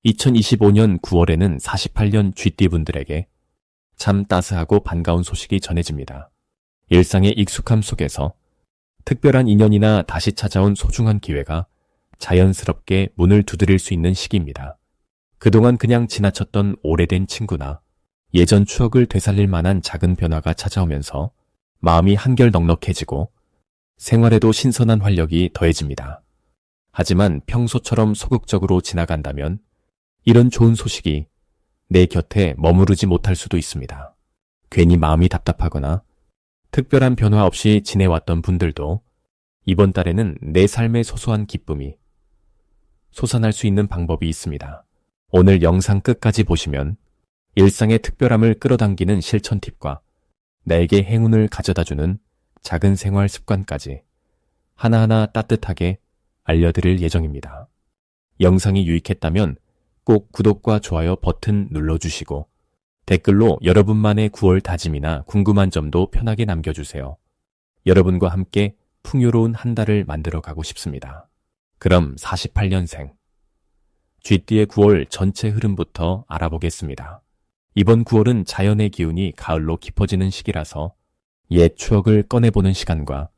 2025년 9월에는 48년 쥐띠분들에게 참 따스하고 반가운 소식이 전해집니다. 일상의 익숙함 속에서 특별한 인연이나 다시 찾아온 소중한 기회가 자연스럽게 문을 두드릴 수 있는 시기입니다. 그동안 그냥 지나쳤던 오래된 친구나 예전 추억을 되살릴 만한 작은 변화가 찾아오면서 마음이 한결 넉넉해지고 생활에도 신선한 활력이 더해집니다. 하지만 평소처럼 소극적으로 지나간다면 이런 좋은 소식이 내 곁에 머무르지 못할 수도 있습니다. 괜히 마음이 답답하거나 특별한 변화 없이 지내왔던 분들도 이번 달에는 내 삶의 소소한 기쁨이 솟아날 수 있는 방법이 있습니다. 오늘 영상 끝까지 보시면 일상의 특별함을 끌어당기는 실천 팁과 나에게 행운을 가져다주는 작은 생활 습관까지 하나하나 따뜻하게 알려드릴 예정입니다. 영상이 유익했다면 꼭 구독과 좋아요 버튼 눌러주시고 댓글로 여러분만의 9월 다짐이나 궁금한 점도 편하게 남겨주세요. 여러분과 함께 풍요로운 한 달을 만들어 가고 싶습니다. 그럼 48년생 쥐띠의 9월 전체 흐름부터 알아보겠습니다. 이번 9월은 자연의 기운이 가을로 깊어지는 시기라서 옛 추억을 꺼내보는 시간과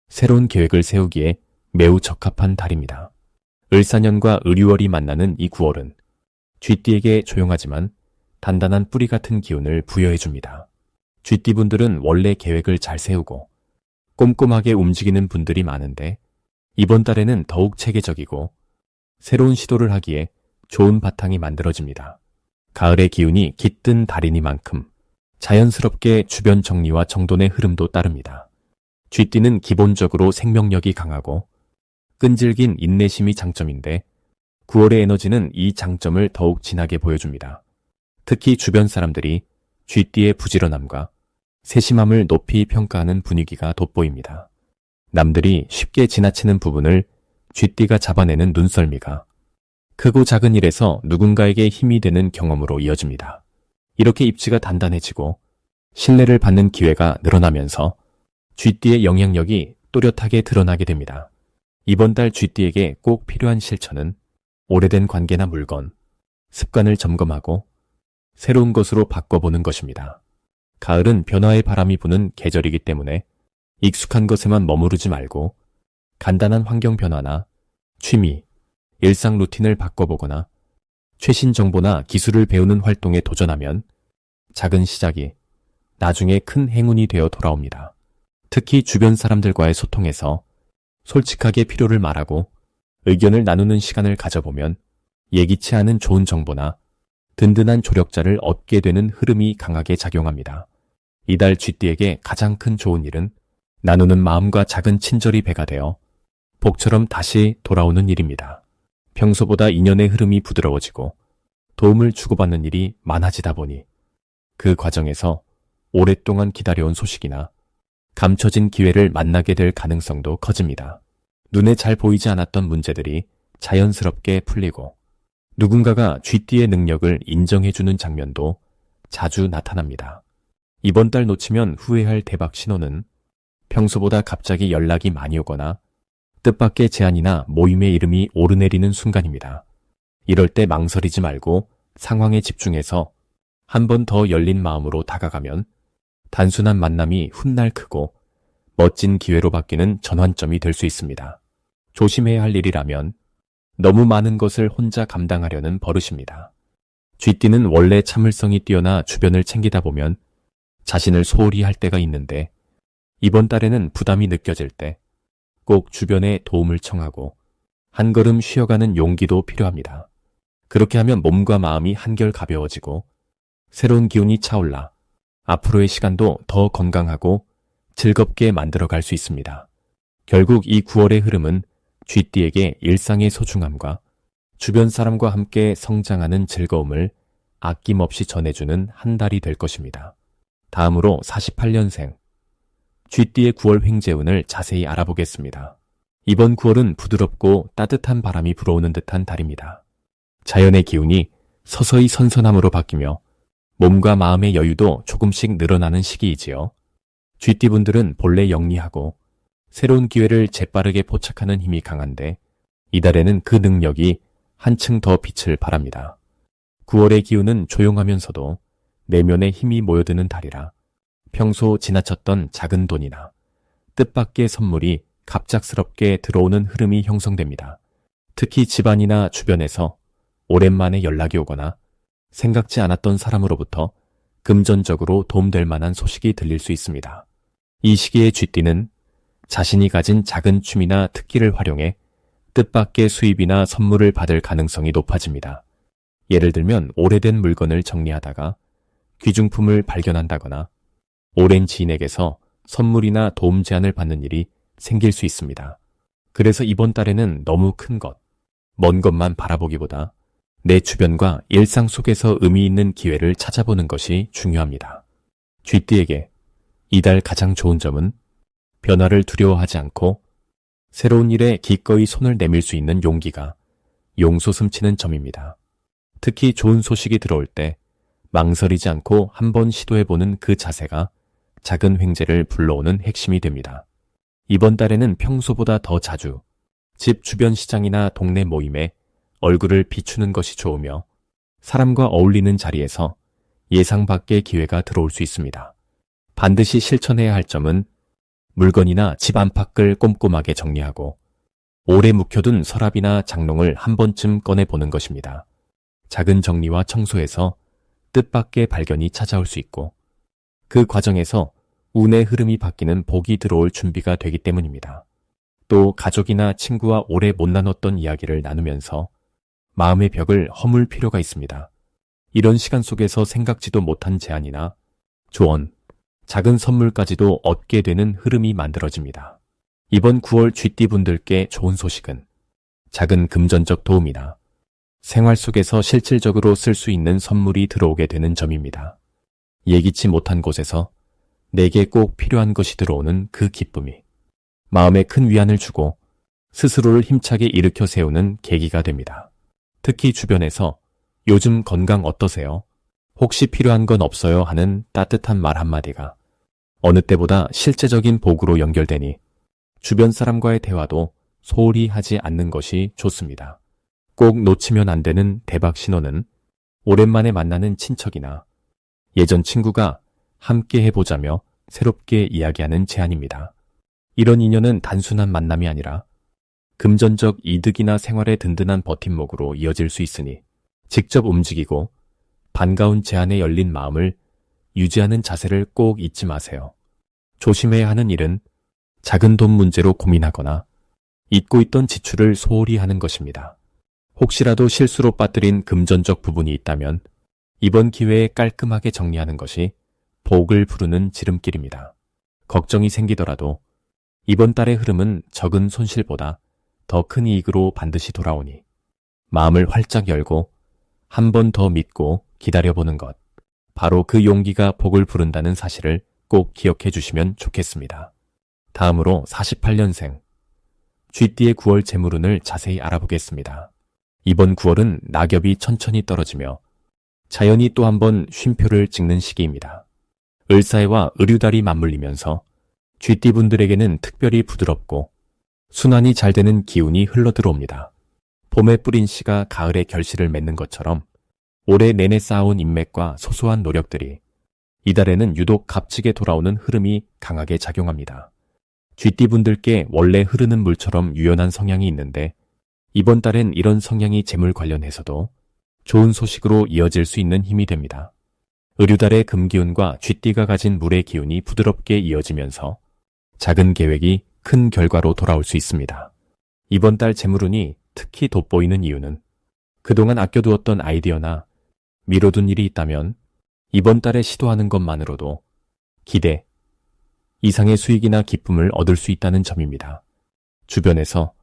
새로운 계획을 세우기에 매우 적합한 달입니다. 을사년과 을유월이 만나는 이 9월은 쥐띠에게 조용하지만 단단한 뿌리 같은 기운을 부여해줍니다. 쥐띠분들은 원래 계획을 잘 세우고 꼼꼼하게 움직이는 분들이 많은데 이번 달에는 더욱 체계적이고 새로운 시도를 하기에 좋은 바탕이 만들어집니다. 가을의 기운이 깃든 달이니만큼 자연스럽게 주변 정리와 정돈의 흐름도 따릅니다. 쥐띠는 기본적으로 생명력이 강하고 끈질긴 인내심이 장점인데 9월의 에너지는 이 장점을 더욱 진하게 보여줍니다. 특히 주변 사람들이 쥐띠의 부지런함과 세심함을 높이 평가하는 분위기가 돋보입니다. 남들이 쉽게 지나치는 부분을 쥐띠가 잡아내는 눈썰미가 크고 작은 일에서 누군가에게 힘이 되는 경험으로 이어집니다. 이렇게 입지가 단단해지고 신뢰를 받는 기회가 늘어나면서 쥐띠의 영향력이 또렷하게 드러나게 됩니다. 이번 달 쥐띠에게 꼭 필요한 실천은 오래된 관계나 물건, 습관을 점검하고 새로운 것으로 바꿔보는 것입니다. 가을은 변화의 바람이 부는 계절이기 때문에 익숙한 것에만 머무르지 말고 간단한 환경 변화나 취미, 일상 루틴을 바꿔보거나 최신 정보나 기술을 배우는 활동에 도전하면 작은 시작이 나중에 큰 행운이 되어 돌아옵니다. 특히 주변 사람들과의 소통에서 솔직하게 필요를 말하고 의견을 나누는 시간을 가져보면 예기치 않은 좋은 정보나 든든한 조력자를 얻게 되는 흐름이 강하게 작용합니다. 이달 쥐띠에게 가장 큰 좋은 일은 나누는 마음과 작은 친절이 배가 되어 복처럼 다시 돌아오는 일입니다. 평소보다 인연의 흐름이 부드러워지고 도움을 주고받는 일이 많아지다 보니 그 과정에서 오랫동안 기다려온 소식이나 감춰진 기회를 만나게 될 가능성도 커집니다. 눈에 잘 보이지 않았던 문제들이 자연스럽게 풀리고 누군가가 쥐띠의 능력을 인정해주는 장면도 자주 나타납니다. 이번 달 놓치면 후회할 대박 신호는 평소보다 갑자기 연락이 많이 오거나 뜻밖의 제안이나 모임의 이름이 오르내리는 순간입니다. 이럴 때 망설이지 말고 상황에 집중해서 한 번 더 열린 마음으로 다가가면 단순한 만남이 훗날 크고 멋진 기회로 바뀌는 전환점이 될 수 있습니다. 조심해야 할 일이라면 너무 많은 것을 혼자 감당하려는 버릇입니다. 쥐띠는 원래 참을성이 뛰어나 주변을 챙기다 보면 자신을 소홀히 할 때가 있는데 이번 달에는 부담이 느껴질 때 꼭 주변에 도움을 청하고 한 걸음 쉬어가는 용기도 필요합니다. 그렇게 하면 몸과 마음이 한결 가벼워지고 새로운 기운이 차올라 앞으로의 시간도 더 건강하고 즐겁게 만들어갈 수 있습니다. 결국 이 9월의 흐름은 쥐띠에게 일상의 소중함과 주변 사람과 함께 성장하는 즐거움을 아낌없이 전해주는 한 달이 될 것입니다. 다음으로 48년생 쥐띠의 9월 횡재운을 자세히 알아보겠습니다. 이번 9월은 부드럽고 따뜻한 바람이 불어오는 듯한 달입니다. 자연의 기운이 서서히 선선함으로 바뀌며 몸과 마음의 여유도 조금씩 늘어나는 시기이지요. 쥐띠분들은 본래 영리하고 새로운 기회를 재빠르게 포착하는 힘이 강한데 이달에는 그 능력이 한층 더 빛을 발합니다. 9월의 기운은 조용하면서도 내면에 힘이 모여드는 달이라 평소 지나쳤던 작은 돈이나 뜻밖의 선물이 갑작스럽게 들어오는 흐름이 형성됩니다. 특히 집안이나 주변에서 오랜만에 연락이 오거나 생각지 않았던 사람으로부터 금전적으로 도움될 만한 소식이 들릴 수 있습니다. 이 시기의 쥐띠는 자신이 가진 작은 취미나 특기를 활용해 뜻밖의 수입이나 선물을 받을 가능성이 높아집니다. 예를 들면 오래된 물건을 정리하다가 귀중품을 발견한다거나 오랜 지인에게서 선물이나 도움 제안을 받는 일이 생길 수 있습니다. 그래서 이번 달에는 너무 큰 것, 먼 것만 바라보기보다 내 주변과 일상 속에서 의미 있는 기회를 찾아보는 것이 중요합니다. 쥐띠에게 이달 가장 좋은 점은 변화를 두려워하지 않고 새로운 일에 기꺼이 손을 내밀 수 있는 용기가 용솟음치는 점입니다. 특히 좋은 소식이 들어올 때 망설이지 않고 한번 시도해보는 그 자세가 작은 횡재를 불러오는 핵심이 됩니다. 이번 달에는 평소보다 더 자주 집 주변 시장이나 동네 모임에 얼굴을 비추는 것이 좋으며 사람과 어울리는 자리에서 예상 밖의 기회가 들어올 수 있습니다. 반드시 실천해야 할 점은 물건이나 집 안팎을 꼼꼼하게 정리하고 오래 묵혀둔 서랍이나 장롱을 한 번쯤 꺼내보는 것입니다. 작은 정리와 청소에서 뜻밖의 발견이 찾아올 수 있고 그 과정에서 운의 흐름이 바뀌는 복이 들어올 준비가 되기 때문입니다. 또 가족이나 친구와 오래 못 나눴던 이야기를 나누면서 마음의 벽을 허물 필요가 있습니다. 이런 시간 속에서 생각지도 못한 제안이나 조언, 작은 선물까지도 얻게 되는 흐름이 만들어집니다. 이번 9월 쥐띠분들께 좋은 소식은 작은 금전적 도움이나 생활 속에서 실질적으로 쓸 수 있는 선물이 들어오게 되는 점입니다. 예기치 못한 곳에서 내게 꼭 필요한 것이 들어오는 그 기쁨이 마음에 큰 위안을 주고 스스로를 힘차게 일으켜 세우는 계기가 됩니다. 특히 주변에서 요즘 건강 어떠세요? 혹시 필요한 건 없어요? 하는 따뜻한 말 한마디가 어느 때보다 실제적인 복으로 연결되니 주변 사람과의 대화도 소홀히 하지 않는 것이 좋습니다. 꼭 놓치면 안 되는 대박 신호는 오랜만에 만나는 친척이나 예전 친구가 함께 해보자며 새롭게 이야기하는 제안입니다. 이런 인연은 단순한 만남이 아니라 금전적 이득이나 생활의 든든한 버팀목으로 이어질 수 있으니 직접 움직이고 반가운 제안에 열린 마음을 유지하는 자세를 꼭 잊지 마세요. 조심해야 하는 일은 작은 돈 문제로 고민하거나 잊고 있던 지출을 소홀히 하는 것입니다. 혹시라도 실수로 빠뜨린 금전적 부분이 있다면 이번 기회에 깔끔하게 정리하는 것이 복을 부르는 지름길입니다. 걱정이 생기더라도 이번 달의 흐름은 적은 손실보다 더 큰 이익으로 반드시 돌아오니 마음을 활짝 열고 한 번 더 믿고 기다려보는 것, 바로 그 용기가 복을 부른다는 사실을 꼭 기억해 주시면 좋겠습니다. 다음으로 48년생 쥐띠의 9월 재물운을 자세히 알아보겠습니다. 이번 9월은 낙엽이 천천히 떨어지며 자연이 또 한 번 쉼표를 찍는 시기입니다. 을사해와 을유달이 맞물리면서 쥐띠분들에게는 특별히 부드럽고 순환이 잘 되는 기운이 흘러들어옵니다. 봄에 뿌린 씨가 가을에 결실을 맺는 것처럼 올해 내내 쌓아온 인맥과 소소한 노력들이 이달에는 유독 값지게 돌아오는 흐름이 강하게 작용합니다. 쥐띠분들께 원래 흐르는 물처럼 유연한 성향이 있는데 이번 달엔 이런 성향이 재물 관련해서도 좋은 소식으로 이어질 수 있는 힘이 됩니다. 을유달의 금기운과 쥐띠가 가진 물의 기운이 부드럽게 이어지면서 작은 계획이 큰 결과로 돌아올 수 있습니다. 이번 달 재물운이 특히 돋보이는 이유는 그동안 아껴두었던 아이디어나 미뤄둔 일이 있다면 이번 달에 시도하는 것만으로도 기대 이상의 수익이나 기쁨을 얻을 수 있다는 점입니다. 주변에서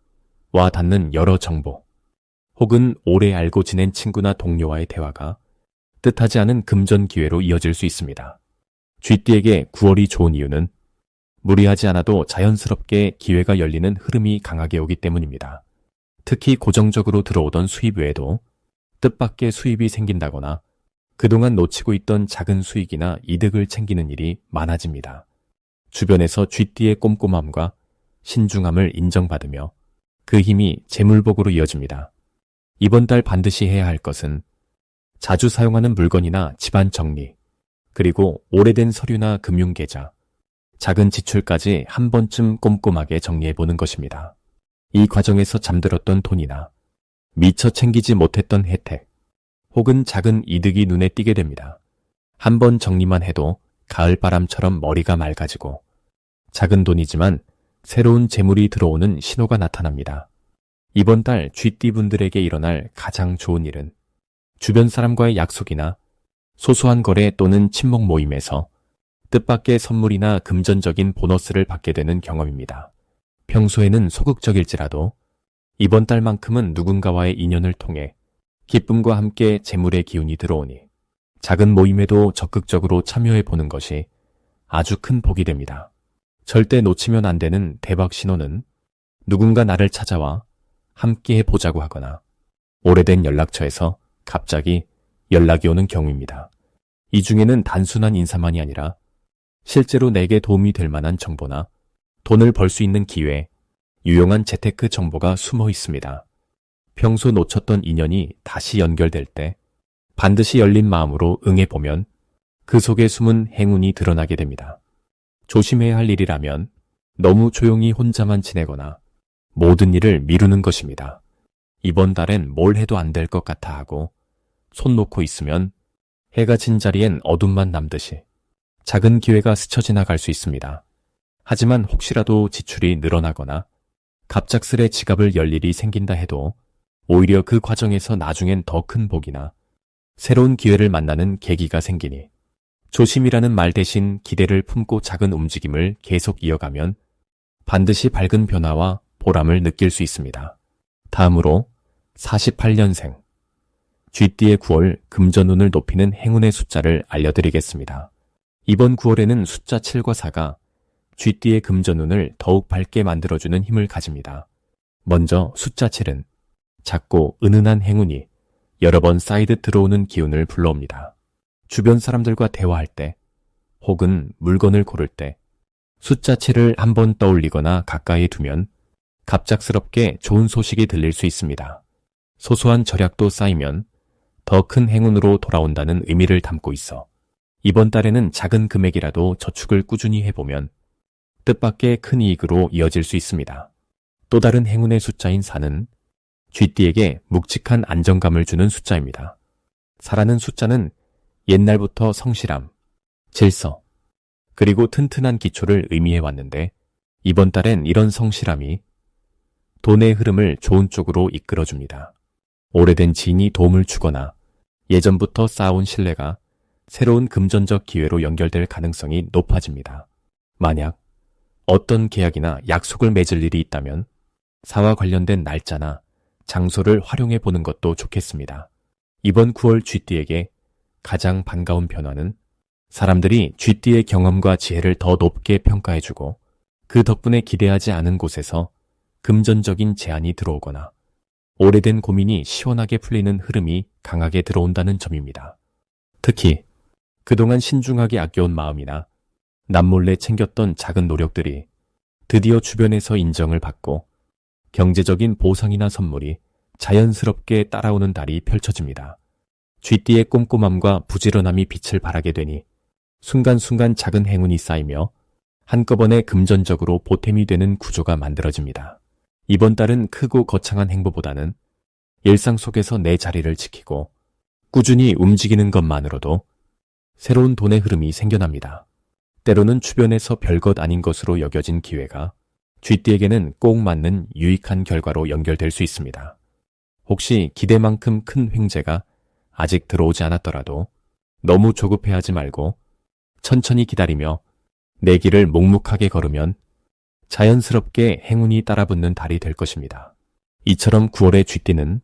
와 닿는 여러 정보 혹은 오래 알고 지낸 친구나 동료와의 대화가 뜻하지 않은 금전 기회로 이어질 수 있습니다. 쥐띠에게 9월이 좋은 이유는 무리하지 않아도 자연스럽게 기회가 열리는 흐름이 강하게 오기 때문입니다. 특히 고정적으로 들어오던 수입 외에도 뜻밖의 수입이 생긴다거나 그동안 놓치고 있던 작은 수익이나 이득을 챙기는 일이 많아집니다. 주변에서 쥐띠의 꼼꼼함과 신중함을 인정받으며 그 힘이 재물복으로 이어집니다. 이번 달 반드시 해야 할 것은 자주 사용하는 물건이나 집안 정리, 그리고 오래된 서류나 금융계좌, 작은 지출까지 한 번쯤 꼼꼼하게 정리해보는 것입니다. 이 과정에서 잠들었던 돈이나 미처 챙기지 못했던 혜택, 혹은 작은 이득이 눈에 띄게 됩니다. 한 번 정리만 해도 가을바람처럼 머리가 맑아지고 작은 돈이지만 새로운 재물이 들어오는 신호가 나타납니다. 이번 달 쥐띠분들에게 일어날 가장 좋은 일은 주변 사람과의 약속이나 소소한 거래 또는 친목 모임에서 뜻밖의 선물이나 금전적인 보너스를 받게 되는 경험입니다. 평소에는 소극적일지라도 이번 달만큼은 누군가와의 인연을 통해 기쁨과 함께 재물의 기운이 들어오니 작은 모임에도 적극적으로 참여해보는 것이 아주 큰 복이 됩니다. 절대 놓치면 안 되는 대박 신호는 누군가 나를 찾아와 함께 해보자고 하거나 오래된 연락처에서 갑자기 연락이 오는 경우입니다. 이 중에는 단순한 인사만이 아니라 실제로 내게 도움이 될 만한 정보나 돈을 벌 수 있는 기회, 유용한 재테크 정보가 숨어 있습니다. 평소 놓쳤던 인연이 다시 연결될 때 반드시 열린 마음으로 응해보면 그 속에 숨은 행운이 드러나게 됩니다. 조심해야 할 일이라면 너무 조용히 혼자만 지내거나 모든 일을 미루는 것입니다. 이번 달엔 뭘 해도 안 될 것 같아 하고 손 놓고 있으면 해가 진 자리엔 어둠만 남듯이 작은 기회가 스쳐 지나갈 수 있습니다. 하지만 혹시라도 지출이 늘어나거나 갑작스레 지갑을 열 일이 생긴다 해도 오히려 그 과정에서 나중엔 더 큰 복이나 새로운 기회를 만나는 계기가 생기니 조심이라는 말 대신 기대를 품고 작은 움직임을 계속 이어가면 반드시 밝은 변화와 보람을 느낄 수 있습니다. 다음으로 48년생 쥐띠의 9월 금전운을 높이는 행운의 숫자를 알려드리겠습니다. 이번 9월에는 숫자 7과 4가 쥐띠의 금전운을 더욱 밝게 만들어주는 힘을 가집니다. 먼저 숫자 7은 작고 은은한 행운이 여러 번 쌓이듯 들어오는 기운을 불러옵니다. 주변 사람들과 대화할 때 혹은 물건을 고를 때 숫자 7을 한번 떠올리거나 가까이 두면 갑작스럽게 좋은 소식이 들릴 수 있습니다. 소소한 절약도 쌓이면 더 큰 행운으로 돌아온다는 의미를 담고 있어 이번 달에는 작은 금액이라도 저축을 꾸준히 해보면 뜻밖의 큰 이익으로 이어질 수 있습니다. 또 다른 행운의 숫자인 4는 쥐띠에게 묵직한 안정감을 주는 숫자입니다. 4라는 숫자는 옛날부터 성실함, 질서, 그리고 튼튼한 기초를 의미해 왔는데 이번 달엔 이런 성실함이 돈의 흐름을 좋은 쪽으로 이끌어줍니다. 오래된 지인이 도움을 주거나 예전부터 쌓아온 신뢰가 새로운 금전적 기회로 연결될 가능성이 높아집니다. 만약 어떤 계약이나 약속을 맺을 일이 있다면 4와 관련된 날짜나 장소를 활용해 보는 것도 좋겠습니다. 이번 9월 쥐띠에게 가장 반가운 변화는 사람들이 쥐띠의 경험과 지혜를 더 높게 평가해주고 그 덕분에 기대하지 않은 곳에서 금전적인 제안이 들어오거나 오래된 고민이 시원하게 풀리는 흐름이 강하게 들어온다는 점입니다. 특히 그동안 신중하게 아껴온 마음이나 남몰래 챙겼던 작은 노력들이 드디어 주변에서 인정을 받고 경제적인 보상이나 선물이 자연스럽게 따라오는 달이 펼쳐집니다. 쥐띠의 꼼꼼함과 부지런함이 빛을 발하게 되니 순간순간 작은 행운이 쌓이며 한꺼번에 금전적으로 보탬이 되는 구조가 만들어집니다. 이번 달은 크고 거창한 행보보다는 일상 속에서 내 자리를 지키고 꾸준히 움직이는 것만으로도 새로운 돈의 흐름이 생겨납니다. 때로는 주변에서 별것 아닌 것으로 여겨진 기회가 쥐띠에게는 꼭 맞는 유익한 결과로 연결될 수 있습니다. 혹시 기대만큼 큰 횡재가 아직 들어오지 않았더라도 너무 조급해하지 말고 천천히 기다리며 내 길을 묵묵하게 걸으면 자연스럽게 행운이 따라붙는 달이 될 것입니다. 이처럼 9월의 쥐띠는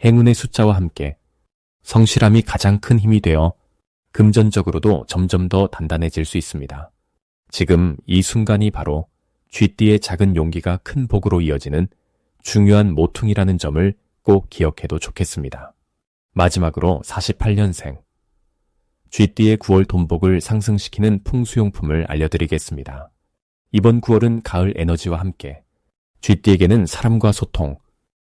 행운의 숫자와 함께 성실함이 가장 큰 힘이 되어 금전적으로도 점점 더 단단해질 수 있습니다. 지금 이 순간이 바로 쥐띠의 작은 용기가 큰 복으로 이어지는 중요한 모퉁이라는 점을 꼭 기억해도 좋겠습니다. 마지막으로 48년생 쥐띠의 9월 돈복을 상승시키는 풍수용품을 알려드리겠습니다. 이번 9월은 가을 에너지와 함께 쥐띠에게는 사람과 소통,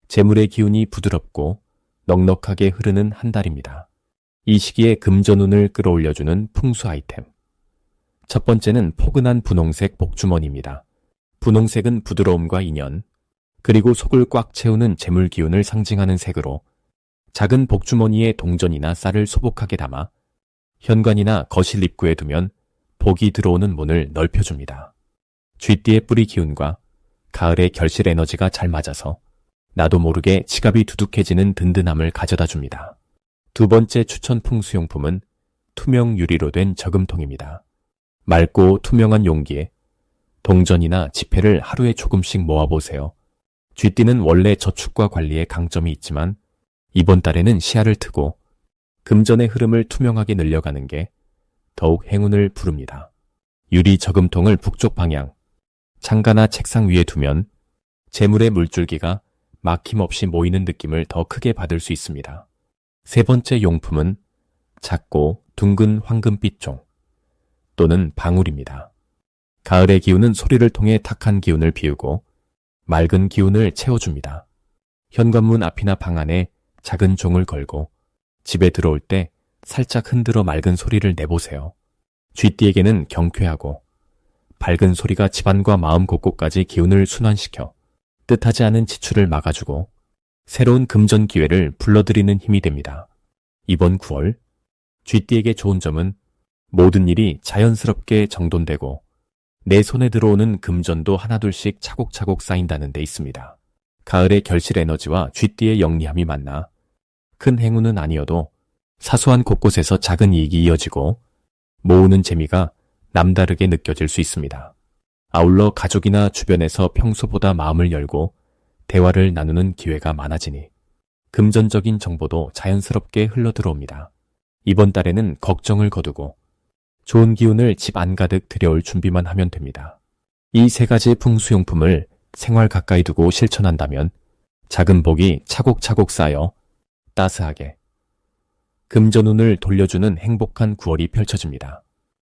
재물의 기운이 부드럽고 넉넉하게 흐르는 한 달입니다. 이 시기에 금전운을 끌어올려주는 풍수 아이템. 첫 번째는 포근한 분홍색 복주머니입니다. 분홍색은 부드러움과 인연, 그리고 속을 꽉 채우는 재물 기운을 상징하는 색으로 작은 복주머니에 동전이나 쌀을 소복하게 담아 현관이나 거실 입구에 두면 복이 들어오는 문을 넓혀줍니다. 쥐띠의 뿌리 기운과 가을의 결실 에너지가 잘 맞아서 나도 모르게 지갑이 두둑해지는 든든함을 가져다 줍니다. 두 번째 추천 풍수용품은 투명 유리로 된 저금통입니다. 맑고 투명한 용기에 동전이나 지폐를 하루에 조금씩 모아보세요. 쥐띠는 원래 저축과 관리에 강점이 있지만 이번 달에는 시야를 트고 금전의 흐름을 투명하게 늘려가는 게 더욱 행운을 부릅니다. 유리 저금통을 북쪽 방향, 창가나 책상 위에 두면 재물의 물줄기가 막힘없이 모이는 느낌을 더 크게 받을 수 있습니다. 세 번째 용품은 작고 둥근 황금빛 종 또는 방울입니다. 가을의 기운은 소리를 통해 탁한 기운을 비우고 맑은 기운을 채워줍니다. 현관문 앞이나 방 안에 작은 종을 걸고 집에 들어올 때 살짝 흔들어 맑은 소리를 내보세요. 쥐띠에게는 경쾌하고 밝은 소리가 집안과 마음 곳곳까지 기운을 순환시켜 뜻하지 않은 지출을 막아주고 새로운 금전 기회를 불러들이는 힘이 됩니다. 이번 9월 쥐띠에게 좋은 점은 모든 일이 자연스럽게 정돈되고 내 손에 들어오는 금전도 하나둘씩 차곡차곡 쌓인다는 데 있습니다. 가을의 결실 에너지와 쥐띠의 영리함이 만나 큰 행운은 아니어도 사소한 곳곳에서 작은 이익이 이어지고 모으는 재미가 남다르게 느껴질 수 있습니다. 아울러 가족이나 주변에서 평소보다 마음을 열고 대화를 나누는 기회가 많아지니 금전적인 정보도 자연스럽게 흘러들어옵니다. 이번 달에는 걱정을 거두고 좋은 기운을 집 안 가득 들여올 준비만 하면 됩니다. 이 세 가지 풍수용품을 생활 가까이 두고 실천한다면 작은 복이 차곡차곡 쌓여 따스하게 금전운을 돌려주는 행복한 9월이 펼쳐집니다.